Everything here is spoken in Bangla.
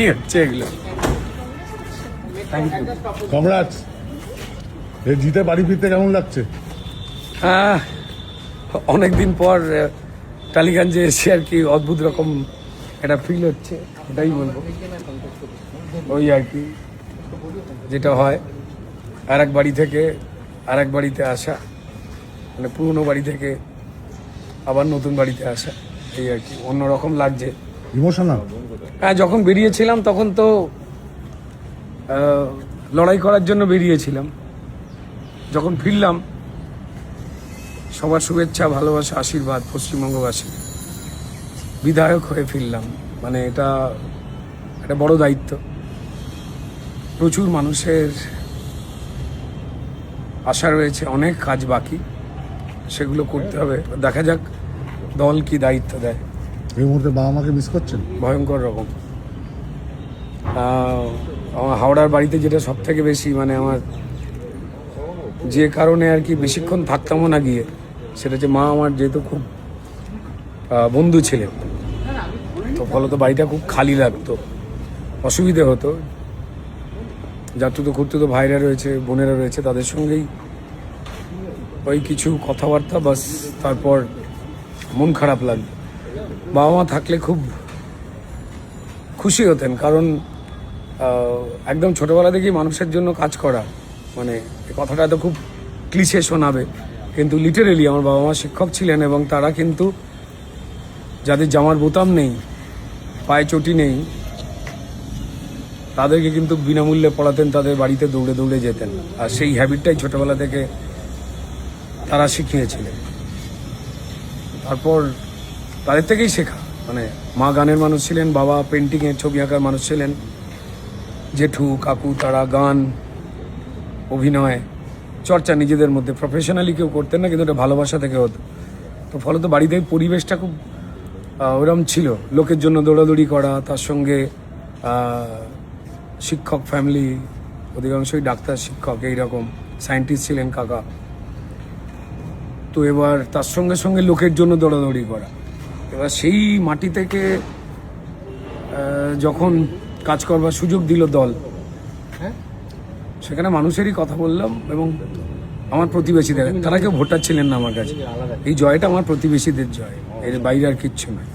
জন্যই হচ্ছে এগুলো। Thank you. কংগ্রাটস। এই জিতে বাড়ি ফিরতে কেমন লাগছে? অনেকদিন পর টালিগঞ্জে এসে আর কি অদ্ভুত রকম একটা ফিল হচ্ছে, এটাই বলবো। ওই আর কি যেটা হয় আর এক বাড়ি থেকে আর এক বাড়িতে আসা, মানে পুরনো বাড়ি থেকে আবার নতুন বাড়িতে আসা, এই আর কি অন্যরকম লাগছে। ইমোশনাল? হ্যাঁ, যখন বেরিয়েছিলাম তখন তো লড়াই করার জন্য বেরিয়েছিলাম। যখন ফিরলাম সবার শুভেচ্ছা, ভালোবাসা, আশীর্বাদ পশ্চিমবঙ্গবাসী, বিধায়ক হয়ে ফিরলাম। মানে এটা একটা বড় দায়িত্ব। প্রচুর মানুষের আশা রয়েছে, অনেক কাজ বাকি, সেগুলো করতে হবে। দেখা যাক দল কি দায়িত্ব দেয়। এই মুহূর্তে বাবা মাকে মিস করছেন? ভয়ঙ্কর রকম। আমার হাওড়ার বাড়িতে যেটা সব থেকে বেশি, মানে আমার যে কারণে আর কি বেশিক্ষণ থাকতামও না গিয়ে, সেটা হচ্ছে মা আমার যেহেতু খুব বন্ধু ছিলেন, তো ফলত বাড়িটা খুব খালি লাগতো, অসুবিধে হতো। জাতুতো খুঁড়তুতো ভাইরা রয়েছে, বোনেরা রয়েছে, তাদের সঙ্গেই ওই কিছু কথাবার্তা বাস, তারপর মন খারাপ লাগতো। বাবা মা থাকলে খুব খুশি হতেন, কারণ একদম ছোটোবেলা থেকেই মানুষের জন্য কাজ করা, মানে এই কথাটা তো খুব ক্লিশে শোনাবে, কিন্তু লিটারেলি আমার বাবা মা শিক্ষক ছিলেন, এবং তারা কিন্তু যাদের জামার বোতাম নেই, পায়ে চটি নেই, তাদেরকে কিন্তু বিনামূল্যে পড়াতেন, তাদের বাড়িতে দৌড়ে দৌড়ে যেতেন। আর সেই হ্যাবিটটাই ছোটোবেলা থেকে তারা শিখিয়েছিলেন। তারপর তাদের থেকেই শেখা, মানে মা গানের মানুষ ছিলেন, বাবা পেন্টিংয়ের ছবি আঁকার মানুষ ছিলেন, জেঠু কাকু তারা গান, অভিনয় চর্চা নিজেদের মধ্যে প্রফেশনালি কেউ করতেন না, কিন্তু ওটা ভালোবাসা থেকে হতো। তো ফলত বাড়িতে পরিবেশটা খুব ওরম ছিল, লোকের জন্য দৌড়াদৌড়ি করা, তার সঙ্গে শিক্ষক ফ্যামিলি, অধিকাংশই ডাক্তার শিক্ষক, এইরকম সায়েন্টিস্ট ছিলেন কাকা। তো এবার তার সঙ্গে সঙ্গে লোকের জন্য দৌড়াদৌড়ি করা। এবার সেই মাটি থেকে যখন কাজ করবার সুযোগ দিল দল, সেখানে মানুষেরই কথা বললাম, এবং আমার প্রতিবেশীদের, তারা কেউ ভোটার ছিলেন না আমার কাছে। এই জয়টা আমার প্রতিবেশীদের জয়, এর বাইরে আর কিচ্ছু নয়।